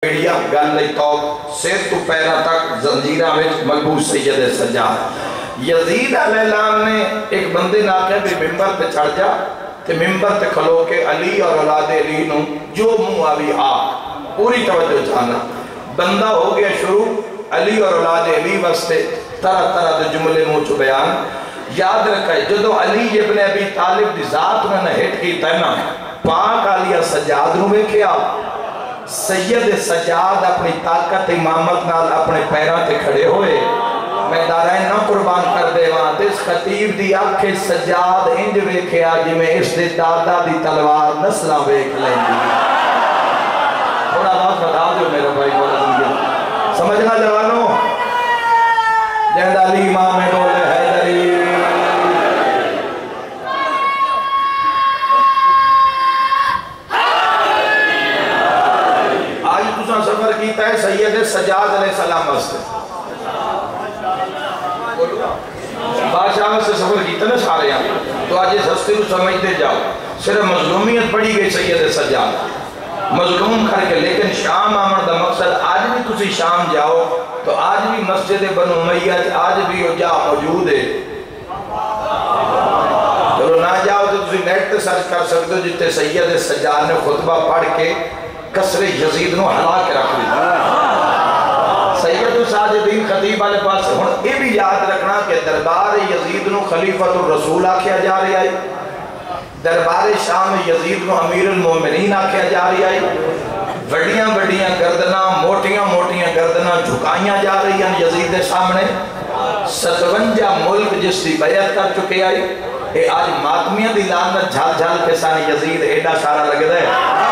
गल तो सिर तो पैरों तक जंजीरा में मलबूस सैयद सज्जाद। यजीद अलैहिस्सलाम ने एक बंदे ने आख्या भी मिंबर पे चढ़ जा, ते मिंबर ते खलो के अली और औलाद अली नु जो मुंह आवी आ पूरी तवज्जो चाहना। बंदा हो गया शुरू अली और औलाद अली वास्ते तरह तरह के जुमले मुंह चो बयान। याद रखे जो अली इब्न अबी तालिब दी जात ने हिट किया ना, पाक आलिया सज्जाद नु वेखिया, सैयद सज्जाद अपनी ताकत इमामत नाल अपने पैरों ते खड़े होए। मैं दाराए ना कुर्बान कर देवा ते इस खतीब दी आंखें सज्जाद इंज वेखिया जिवें इस दे दादा दी तलवार नस्लां वेख लैंदी। थोड़ा बहुत बता दो मेरे भाई, बोला समझना जवानों। जैदाली इमाम बोले हैदरी सफर किया है सैयद सज्जाद अलैहिस्सलाम वास्ते, बादशाह से सफर किया ना सारे। तो आज इस हस्ती को समझते जाओ, सिर्फ मजलूमियत पड़ी गई सैयद सज्जाद मजलूम करके। लेकिन शाम आमन का मकसद आज भी तुसी शाम जाओ तो आज भी मस्जिद बनु उमैया आज भी वो जा मौजूद है। चलो ना जाओ तो तुसी नेट पे सर्च कर सकते हो, जितने सैयद सज्जाद ने खुतबा पढ़ के कसरे यजीद नु हला के रख दी। सैयद साजिदीन खतीब वाले पास हुण ये भी याद रखना कि दरबार यजीद नु खलीफतुर रसूल आख्या जा रहा है, दरबार शाम यजीद नु अमीरुल मोमिनीन आख्या जा रहा है। बड़ियां बड़ियां गर्दना मोटियां मोटियां गर्दना झुकाइया जा रही हैं यजीद के सामने। 57 मुल्क जिसकी बैयत कर चुके आई। ये आज मातमिया दी लानत झल झल के सान यजीद एडा सारा लगता है।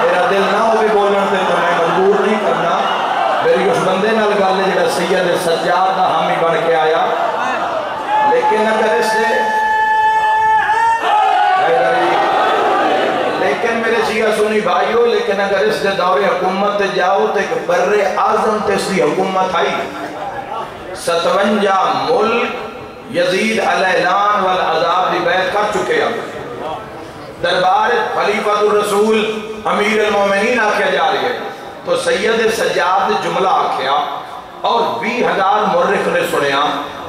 मेरा दिल ना हो भी बोलने से तो मैं मजबूर नहीं करना। मेरी उस बंदे नाल गल है जो सैयद सज्जाद का हामी बन के आया। लेकिन अगर इससे लेकिन मेरे सिया सुनी भाइयों, लेकिन अगर इसके दौरे हुकूमत जाओ तो एक बर्रे आजम ते इसकी हुकूमत आई। 57 मुल्क यजीद अलैहिस्सलाम वल अज़ाब की बैत कर चुके हैं। दरबार खलीफतुर रसूल अमीरुल मोमिनीन आख्या जा रही है। तो सैयद सज्जाद जुमला आख्या और 20,000 मुर्रिख ने सुनिया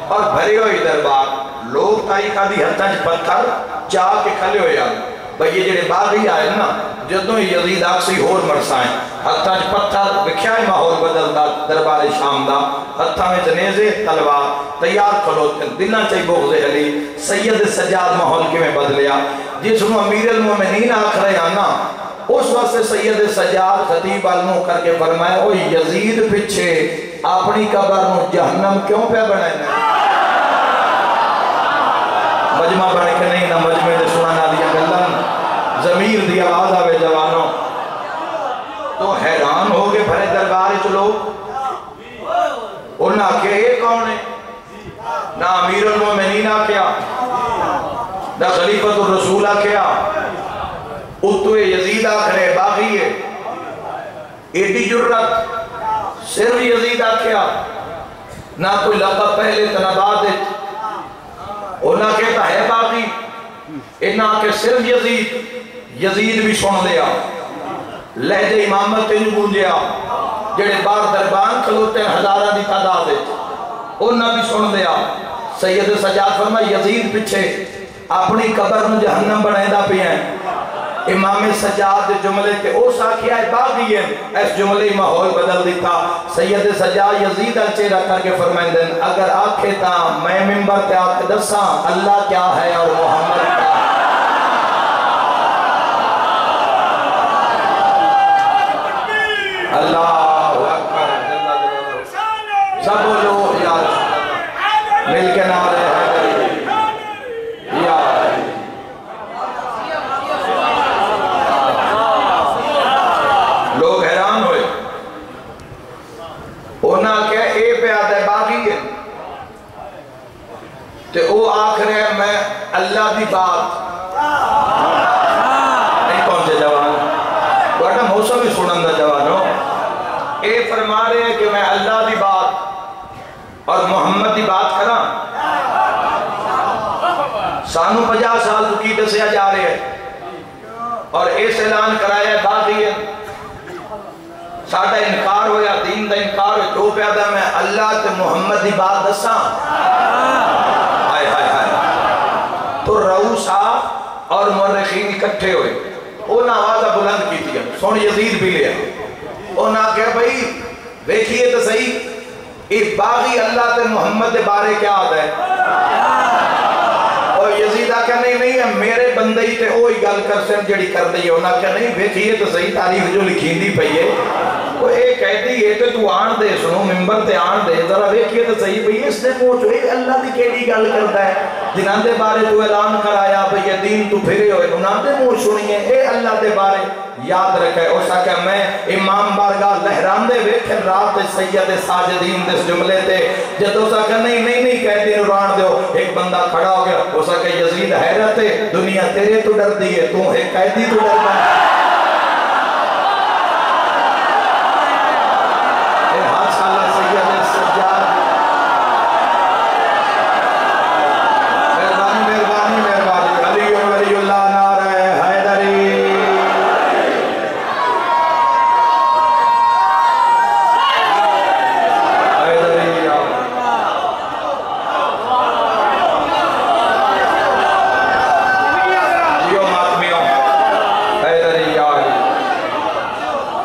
और भरे हुए दरबार लोग तारीखा दी हत्था च पत्थर चाह के खले हो यार भाई ये जेडे बागी आए ना जो यजीद आखसी होर मरसाए हत्था च पत्थर विख्या ही माहौल बदलता। दरबार शाम का हत्था में नेज़े तलवार तैयार खलोते दिलों च बोगज़े अली। सैयद सज्जाद माहौल किवें बदलिया जिसनों अमीरुल मोमिनीन आख रहे हैं ना, उस वास्ते सैयद सज्जाद खतीब वाल मुंह करके फरमाया ओ यजीद पिछे अपनी कबर नूं जहन्नम क्यों पे बनाना। मजमा बन के नहीं ना मजमे दे सुनन वाली गल्लां ज़मीर दी आवाज आवे जवानों तो हैरान हो गए भरे दरबार च लोग। उन्हें आख्या ये कौन है? ना अमीरुल मोमिनीन आख्या ना खलीफतुर रसूल आख्या, उतो यजीद आखरे बागी है। एडी जुर्रत सिर्फ यजीद आख्या, ना कोई लक़ब पहले तनबाद उन्हें कहता है बागी। इन्हें आके सिर्फ यजीद, यजीद भी सुन लिया। लहजे इमामत तेन गूंजिया जेड़े बाहर दरबान खलोते हजारों की तादाद उन्हें भी सुन लिया। सैयद सज्जाद फरमाया यजीद पिछे अपनी कबर में जहन्नम बनाता पे है। इमाम सज्जाद के जुमले ते उस आखिया बागी है, इस जुमले माहौल बदल दिता। सैयद सज्जाद यजीद अल चेहरा करके फरमाते हैं अगर आखे ता मैं मिंबर पे आके दसा अल्लाह क्या है और मोहम्मद क्या है। अल्लाहु अकबर सब बोलो यार मिल के नारे ते वो आख रहे मैं अल्लाह की बात नहीं पहुंचे जवान बड़ा मौसम ही सुनन दा जवानों। ये फरमा रहे हैं कि मैं अल्लाह की बात और मोहम्मद की बात करा। सानू 50 साल तो की दसिया जा रहे हैं और इस ऐलान कराया बाकी साडा इनकार होया, दीन का इनकार हो, जो प्यादा मैं अल्लाह ते मुहम्मद की बात दसा। हाय हाय हाय। तो रऊसा और मुर्रिखीन इकट्ठे हुए, उन्हें आवाज़ बुलंद की थी, सुन यजीद भी लिया, उन्हें कहा भाई देखिए तो सही, ये बागी अल्लाह ते मुहम्मद के बारे क्या आता है। और यजीद आख्या नहीं नहीं है मेरे बंदे ही ते वही गल कर सन जड़ी कर दी है। उन्हें आख्या नहीं देखिए तो सही तारीफ जो लिखींदी पई है वो ये कहती है कि तू आन दे, सुनो मिंबर ते आन दे, जरा देखिए तो सही भई इसने मुंह चो अल्लाह की केड़ी गल करता है, जिन्हां दे बारे तू ऐलान कराया भई ये दीन तू फिरे होए, उन्हां दे मुंह सुनिए ए अल्लाह दे बारे याद रखे। उस आख्या मैं इमाम बारगाह लहरांदे वेखे रात सैयद साजिदीन दे जुमले ते, जदों उस आख्या नहीं नहीं नहीं कहती रुरान दो, एक बंदा खड़ा हो गया, उस आख्या यजीद हैरत है दुनिया तेरे तो डरदी है, तू एक कैदी तो डरदा है।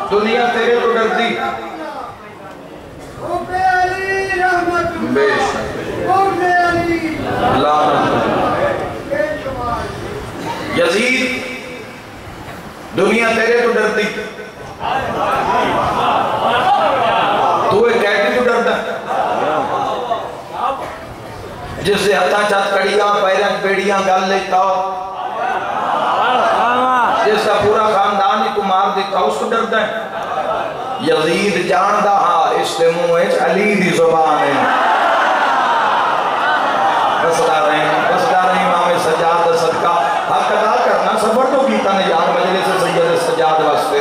दुनिया तेरे तो डरती। यजीद दुनिया तेरे तो डरती, तू एक कहती तो डरता, जिससे हथा छत कड़ियां पैर बेड़ियां गल लेता, जिसका पूरा खानदान ही तू मार देता उसको डरता है। यजीद जानदा हा इसके मुंह अली दी जुबान है। बसदा रहे इमाम सज्जाद सदका हक अदा करना सफर तो कीता ने यार मजलिस सैयद सज्जाद वास्ते।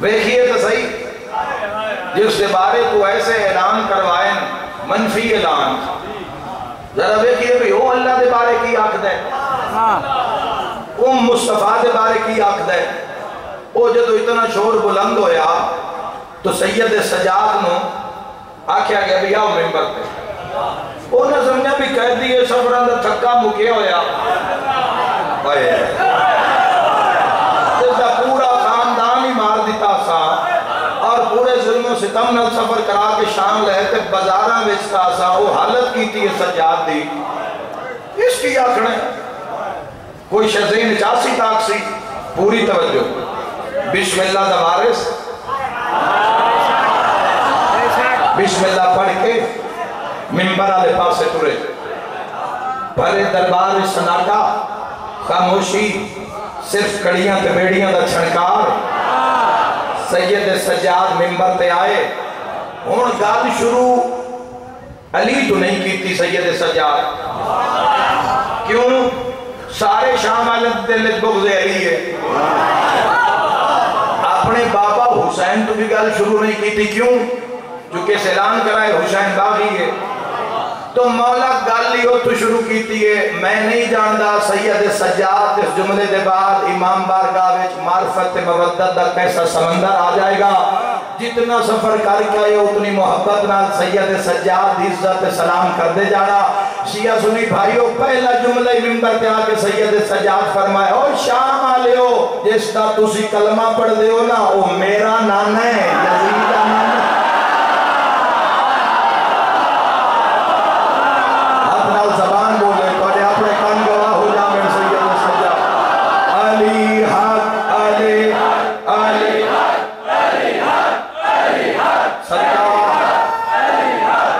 देखिए तो सही जिसके बारे तू ऐसे ऐलान करवाए मनफी ऐलान, जरा देखिए भाई वो अल्लाह के बारे की आखद है, वो मुस्तफा के बारे की आखद है। वो जो इतना शोर बुलंद होया तो सैयद सजाद नो आख्या गया भी आओ मिंबर पे, उन्हें समझा भी कैदी है सफर का थक्का मुके होया, पूरा खानदान ही मार दिता सा और पूरे जुल्म सितम नाल सफर करा के शाम लहते बाजारां विच सा, वो हालत की थी सज्जाद दी। इसकी आखने कोई शज़ीन 85 ताक सी, पूरी तवज्जो, बिस्मिल्लाह दा वारिस, बिस्मिल्लाह पढ़ के मिंबर वाले पासे तुरे, भरे दरबार सन्नाटा, खामोशी, सिर्फ कड़ियां ते बेड़ियां दा छणकार। सैयद सज्जाद मिंबर पे आए, हुण गल शुरू अली तो नहीं की सैयद सज्जाद, क्यों सारे शाम वाले दिल बुग़्ज़ अली है, अपने बाबा हुसैन तो भी गल शुरू नहीं की, क्यों क्योंकि ऐलान कराए हुसैन बागी है। तो मौला गल ही तो शुरू की है, मैं नहीं जानता सैयद सज्जाद इस जुमले के बाद इमाम बारगाह विच मार्फत मवद्दत दा कैसा समंदर आ जाएगा। जितना सफर करके आए उतनी मोहब्बत नाल सैयद सज्जाद इज्जत सलाम करते जाना। शिया सुनी भाइयों, पहला जुमला मिंबर पे आके सैयद सज्जाद फरमाया, ओ शाम वालियो जिसका तुसी कलमा पढ़दे हो ना वो मेरा नाना है, यजीद दा नाना। जबान बोले तो अपने कान गवाह हो जाए सैयद सज्जाद, अली हक अली अली अली हक अली हक सच्चा अली हक।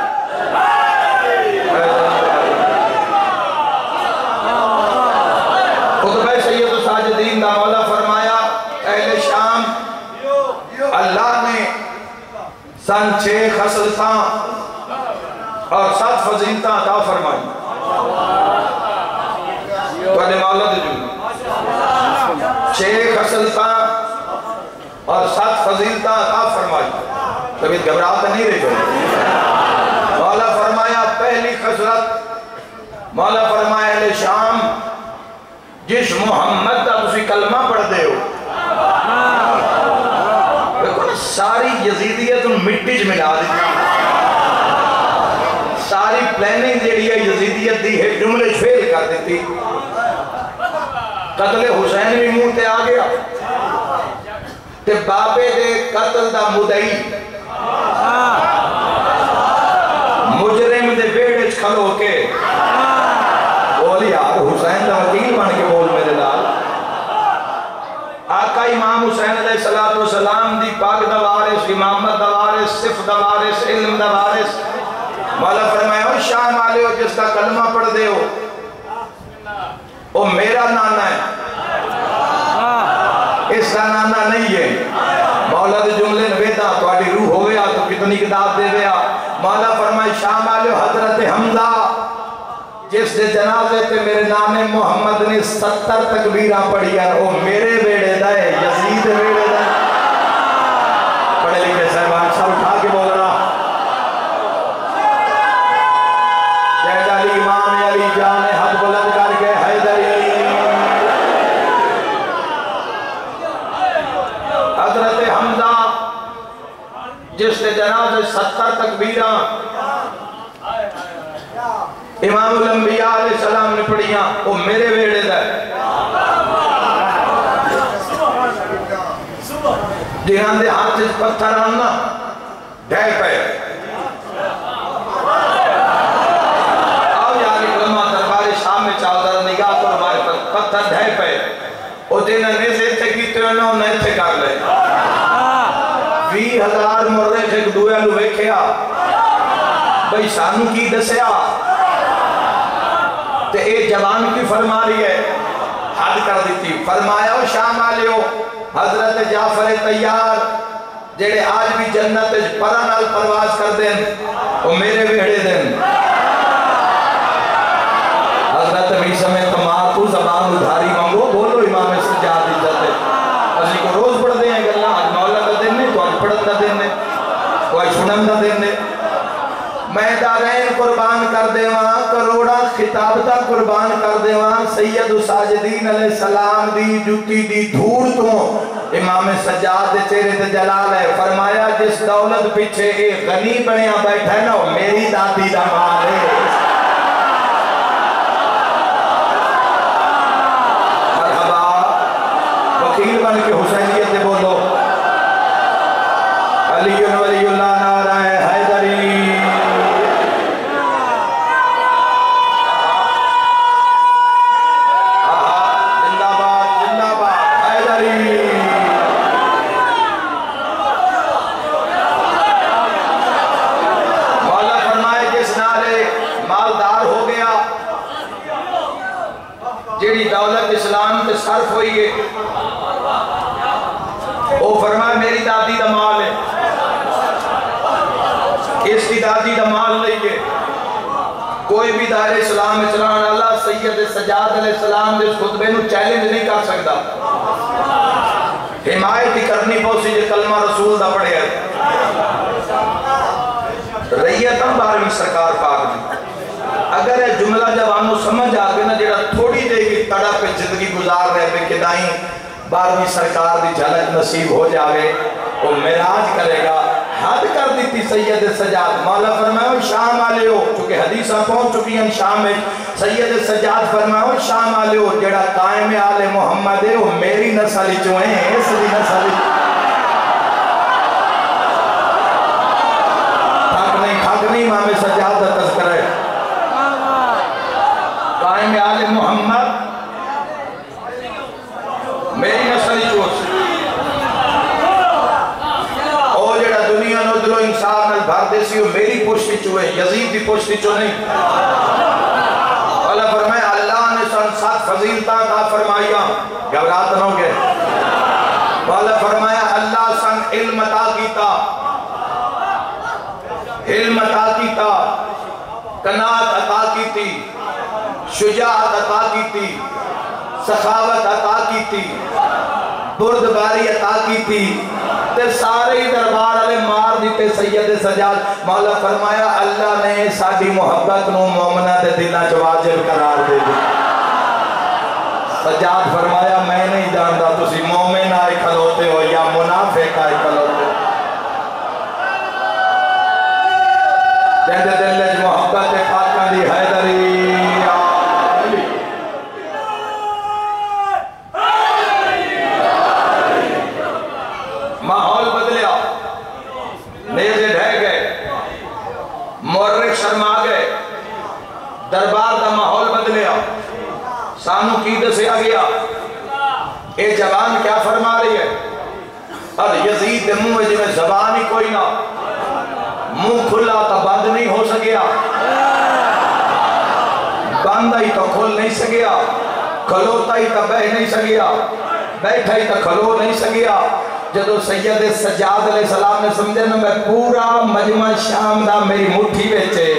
खुतबा सैयद साजिदीन दा मौला फरमाया, अहले शाम अल्लाह ने सन 6 खसलता और 7 फजीलता अता फरमाई। मौला 6 खसलता और 7 फजीलता अता फरमाई, तभी घबरा तो नहीं रही। मौला फरमाया पहली खसरत, मौला फरमाया अहले शाम जिस मोहम्मद का तुसी कलमा पढ़ते हो, देखो ना सारी यजीदियत मिट्टी च मिला दी, सारी प्लानिंग जी है यजीदियत की है जुमले फेल कर दी। कतले हुसैन भी मुंह ते आ गया ते बाबे दे कतल दा मुदई मुजरिम दे बेड़े च खलो के बोली यार हुसैन दा वकील बन के बोल मेरे नाल। आका इमाम हुसैन अलैहिस्सलातु वस्सलाम दी पाक दा वारिस, इमामत दा वारिस, सिफ दा वारिस, इल्म दा वारिस। मौला फरमाया शाम वाले हो जिसका कलमा पढ़ दे हो वो मेरा नाना है, इसका नाना नहीं है। मौला के जुमले नवेदा थोड़ी रूह हो गया तो कितनी किताब दे गया। मौला फरमाए शाम वाले हजरत हमजा जिस दे जनाजे ते मेरे नाने मोहम्मद ने 70 तकबीरा पढ़िया, वो मेरे बेड़े दा है, यजीद बेड़े दा। पढ़े लिखे साहबान सब उठा के बोल रहा जैद अली इमाम अली जान हद बुलंद करके हैदरी। हजरत हमजा जिसके जनाजे 70 तकबीरा इमामुल अंबिया अलैहिस्सलाम ने पढ़िया, वो मेरे वेड़े दा जिन्हां दे हाथ च पत्थर आना ढह पे आओ यार कलमा दरबार शाम में चलदा निगाह तो हमारे पत्थर ढह पे ओ जिन्हां ने इत्थे कीते उन्होंने इत्थे कर ले। 20,000 मुर्दे थे दूए नु वेखिया भाई सानू की दसिया ते ए जवान की फरमा रही है, हद कर दी। फरमाया शाम वाले हो हजरत जाफर तैयार जेड़े आज भी जन्नत परा नाल परवाज कर दें वो मेरे वेड़े दें। हजरत भी समय तमाकू जबान उधारी मांगो बोलो इमाम सज्जाद इज्जत असली को रोज पढ़ते हैं गल्ला, आज मौला का दिन नहीं तो आज पढ़त का दिन है, कोई सुनन का दिन है। मैं दारैन कुर्बान कर देवा, करोड़ा खिताबता कुर्बान कर देवा, सैयद साजिदीन अलैहिस्सलाम दी जुती दी धूड़ तो इमाम सज्जाद दे चेहरे ते जलाल है। फरमाया जिस दौलत पीछे ए गनी बनया बैठा है ना मेरी दादी दा माल है। मरहबा वकील बन के हुसैनियत दे बोलो अली वलीउल्लाह नारा है हैदरी। दौलत इस्लाम के सर्फ हुई है वो फरमाए मेरी दादी का माल है, इसकी दादी का माल नहीं है। कोई भी दायरे इस्लाम में चलाने वाला सैयद सज्जाद अलैहिस्सलाम के खुतबे को चैलेंज नहीं कर सकता, हिमायत ही करनी पौसी जो कलमा रसूल का पढ़िया रैयत 12वीं सरकार पाक दी। अगर यह जुमला जवानों समझ आ गया ना जेड़ा थोड़ी देर की तड़प जिंदगी गुजार रहे पे किदाई 12वीं सरकार की झलक नसीब हो जावे वो मिराज करेगा। हद कर दी सैयद सज्जाद। मौला फरमाओ शाम वाले हो चूंकि हदीसा पहुंच चुकी हैं शाम में। सैयद सज्जाद फरमाओ शाम वाले हो जेड़ा कायम आले मोहम्मद है वो मेरी नस्ल चो है, इसकी नस्ल ठग नहीं मामे सज्जाद का तज़किरा है। कायम आले मोहम्मद मेरी नस्ल चोट और जेड़ा दुनिया नो दिलो इंसान नाल भर देसी वो मेरी पुष्टि चो है, यजीद की पुष्टि चो नहीं। अल्लाह फरमाए अल्लाह ने सन 7 फजीलता अता फरमाइया, घबरात न हो गए। अल्लाह फरमाया अल्लाह सन इल्म अता कीता, इल्म अता कीता, कनात अता कीती, शुजाअत अता कीती, सखावत अता कीती, बुर्दबारी अता कीती ते सारे ही दरबार ते सैयद सजाद। मौला फरमाया अल्लाह ने साडी मोहब्बत नूं मोमना दे दिलां च वाजिब करार दे दी। सजाद फरमाया मैं नहीं जानता तुसी मोमिन आए खलोते हो या मुनाफिक आए खलोते हो। जिहदे दिल च मोहब्बत है पाकां दी हैदरी माहौल बदलिया, नेज़े ढह गए, मुर्रिख शर्मा गए, दरबार का माहौल बदलिया। सानू की दसिया गया ये जवान क्या फरमा रही है? और यजीद के मुंह में जिवें जबान ही कोई ना, मुंह खुला तो बंद नहीं हो सकिया, बंद ही तो खोल नहीं सकिया, खलोता ही तो बह नहीं सकिया, बैठा ही तो खलो नहीं सकिया। जदों सैयद सज्जाद अलैहिस्सलाम ने समझे ना मैं पूरा मजमा शाम दा मेरी मुट्ठी विच है,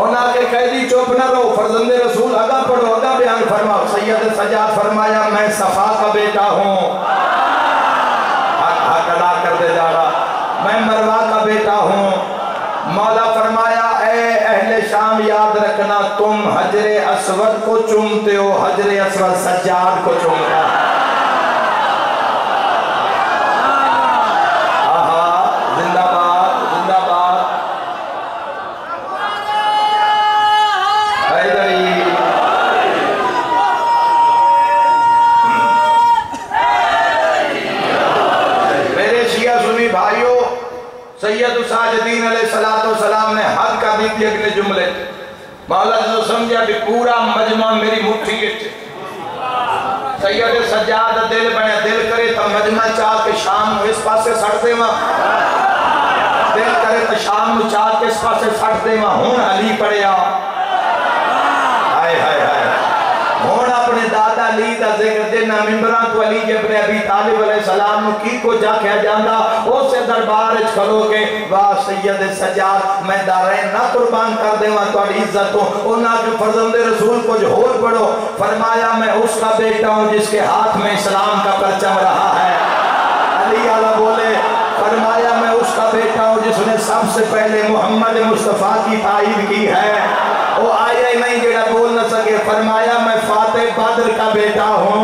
उन्हां के कैदी चुप न रहो, फरजंदे रसूल आगा पढ़ो, आगा बयान फरमाओ। सैयद सज्जाद फरमाया मैं सफा का बेटा हूँ, हक अदा करते जा रहा, मैं मरवा का बेटा हूँ। मौला फरमाया ए अहले शाम याद रखना तुम हजरे अस्वद को चूमते हो, हजरे अस्वद सज्जाद को चूमता है। सैयद साजिदीन अलैहिस्सलाम ने हद कर दी थी अगले जुमले। मौला जो समझा भी पूरा मजमा मेरी मुट्ठी विच। सैयद सज्जाद दिल बने, दिल करे तो मजमा चाह के शाम इस पासे सट देवा, दिल करे तो शाम चाह के इस पासे सट देवा। हुण अली पढ़िया, हाय हाय हाय, हुण अपने दादा अली का जिक्र जिन्ना मिंबरां तो अली इब्न अबी तालिब अलैहिस्सलाम नु की को जाख्या जांदा, उस दरबार च खलो के वाह सैयद सज्जाद मैं दारैन ना कुर्बान कर देवा तुहाडी इज्जत तो। उन्हां के फरजंदे रसूल कुछ होर पढ़ो, फरमाया मैं उसका बेटा हूं जिसके हाथ में इस्लाम का परचम रहा है। अली आला बोले, फरमाया मैं उसका बेटा हूं जिसने सबसे पहले मोहम्मद मुस्तफा की ताईद की है, वो आया ही नहीं जेड़ा बोल न सके। फरमाया मैं फाते बद्र का बेटा हूँ,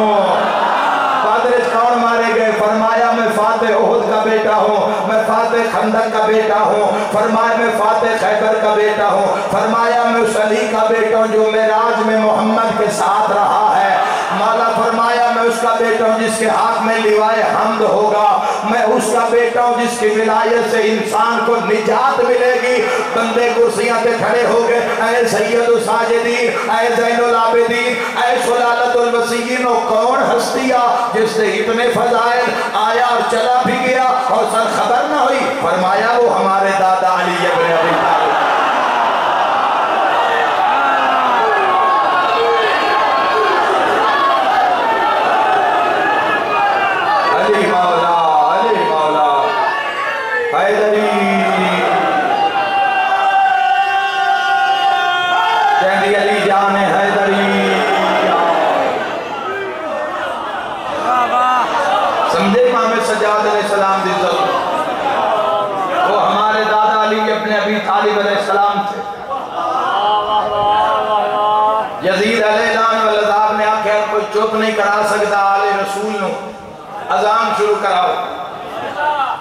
बद्र कौन मारे गए? फरमाया मैं फाते उहद का बेटा हूँ, मैं फाते खंदक का बेटा हूँ, फरमाया मैं फाते खैबर का बेटा हूँ, फरमाया मैं उस अली का बेटा हूँ जो मेराज में मोहम्मद के साथ रहा है। मौला फरमाया मैं उसका बेटा हूँ जिसके हाथ में लिवाए हम्द होगा, मैं उसका बेटा हूँ जिसकी विलायत से इंसान को निजात मिलेगी। बंदे कुर्सियां पे खड़े हो गए, ऐ सैयद साजिदीन, ऐ ज़ैनुल आबिदीन, ऐ सुलालतुल वसीयीन, कौन हस्तियां जिससे इतने फजाइल आया और चला भी गया और सर खबर ना हुई? फरमाया वो हमारे दादा अली इब्न अबी तालिब। अली मौला, अली मौला हैदरी, कहती अली जान हैदरी। समझे इमाम सज्जाद अलैहिस्सलाम दी इज्जत, वो हमारे दादा अली इब्न अबी तालिब अलैहिस्सलाम थे। यजीद अलैहिस्सलाम वल्लाह ने आख्या कोई चुप नहीं करा सकता आले रसूल नु, अजान शुरू कराओ।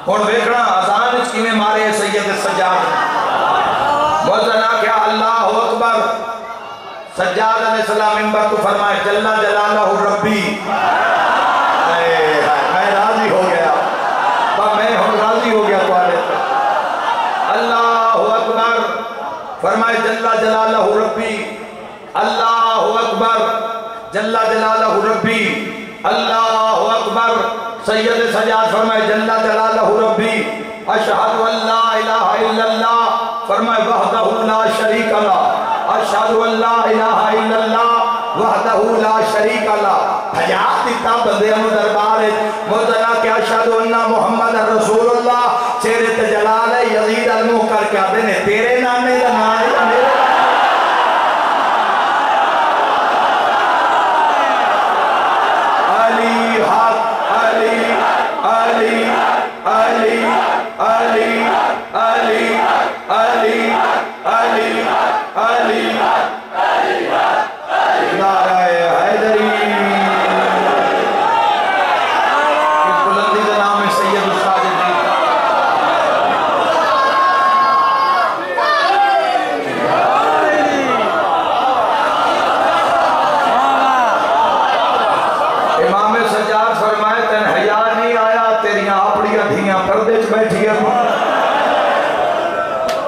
हुण वेखना अजान किवें मारे सैयद सज्जाद। मुअज्जिन आख्या अल्लाहु अकबर, सज्जाद अलैहिस्सलाम मिंबर को फरमाए जल्ला जलालहु रब्बी, मैं राजी हो गया, मैं हुण राजी हो गया तुम्हारे। अल्लाहु अकबर फरमाए जल्ला जलालहु रब्बी, अल्लाहु अकबर जल्ला जलालहु रब्बी, अल्लाहु अकबर। सैयद सज्जाद फरमाए जल्ला जलालहु रब्बी अशहदु अल्ला इलाहा इल्लल्लाह, फरमाए वहदहु ला शरीक लह, अशहदु अल्ला इलाहा इल्लल्लाह वहदहु ला शरीक लह। हयात दिता बंदे नु दरबार मुअज्जिना के अशहदु अन्ना मुहम्मद रसूलुल्लाह, चेहरे ते जलाल है। यजीद अल मुंह करके आदे ने तेरे नाने दा नाम है मेरे। अली हक, अली अली अली अली पर्दे च बैठी है।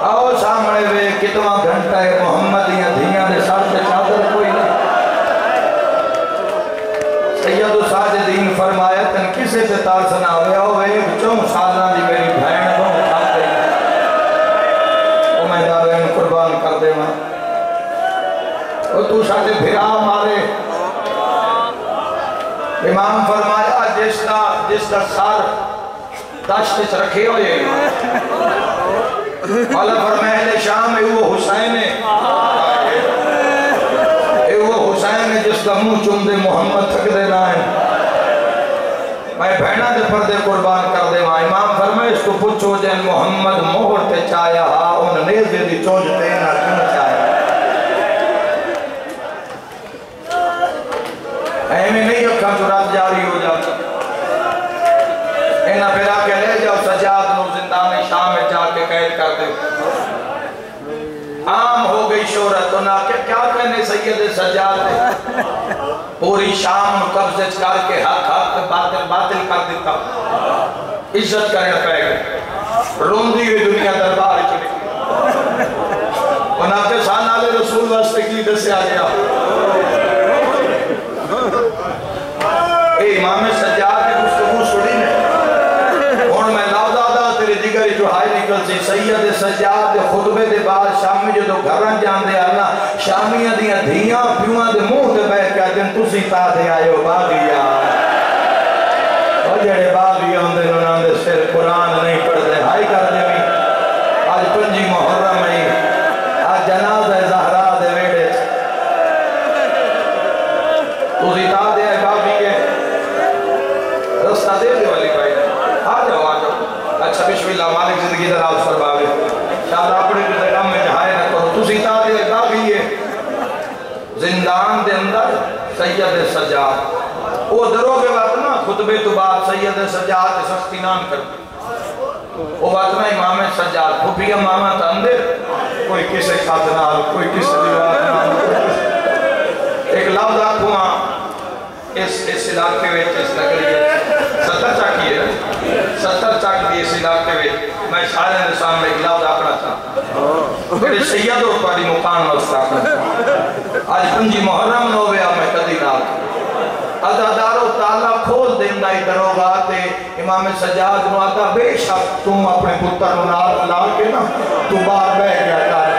आओ सामने वे कितना घंटा है मोहम्मद दियां धियां दे सर ते चादर कोई नहीं। सैयद साजिदीन फरमाया तन किसे ते तार सुनावे होवे 4 सालां दी मेरी बहन को खा गई ओ मैं दारैन कुर्बान कर देवा ओ तू साडे भिरा मारे। इमाम फरमाया जिसका सर दश्त च रखे हुए वाला फरमाया शाम है वो हुसैन है, वो हुसैन है जिसका मुंह चुमदे मोहम्मद थक देना है। मैं बहना दे पर्दे कुर्बान कर देवा। इमाम फरमाए इसको पूछो जैन मोहम्मद मोहर ते चाया हा उन नेज़े दी चोंज ते ना क्यों चाया। ऐਵੇਂ नहीं अखा चो रात जारी हो जाती। इन्हें फिर आके ले जाओ सजाद नो जिंदान शाम में जाके कैद कर दे। आम हो गई शोहरत ना क्या कहने सैयद सजाद ने पूरी शाम कब्जे करके हक हक बातिल बातिल कर दिता। इज्जत करने पै गई। रोंदी हुई दुनिया दरबार चली उन्हें सान आले रसूल वास्ते की दसिया गया। इमाम सज्जाद की गुफ्तगू सुनी ने हुण मैं लवदादा तेरे जिगर जो हाय निकल सी। सैयद सज्जाद दे खुतबे दे बाद शामी जो घर जांदे आ ना शामियां दियां धियां पियूआं दे मुंह ते बैठ के आखदे तुसी ता दे आयो बागिया। ओ जेड़े बागिया हुंदे ने उन्हां दे सिर कुरान नहीं पढ़दे हाय कर देवी। आज 5 मुहर्रम है आज जनाज़ा ज़हरा दे वेड़े तुसी ता दे आए बागिए रास्ता दे दे वाली भाई आ जाओ अच्छा बिस्मिल्लाह मालिक जिंदगी दा राज फरमावे शायद अपने जगह में जहाए ना करो तुसी ता दे बागिए। जिंदान दे अंदर सैयद सज्जाद वो दरोगे वक्त ना खुतबे तो बाद सैयद सज्जाद सख्ती नाम कर वो वक्त ना इमाम सज्जाद खुफिया मामा तो अंदर कोई किसे खात नाल कोई किसे दीवार नाल एक लफ्ज आखूंगा इस इलाके में इस नगरी 70 चाकी है 70 चाक दी इस इलाके में मैं सारे के सामने एक लफ्ज आखना चाहता मेरे सैयदों पर मुकाम वस्ता आज 5 मुहर्रम नो वे मैं कदी ना अदादारो ताला खोल देंदा ही दरोगा ते इमाम सज्जाद नु आता बेशक तुम अपने पुत्र नु नाल ला के ना तू बाहर बैठ गया कर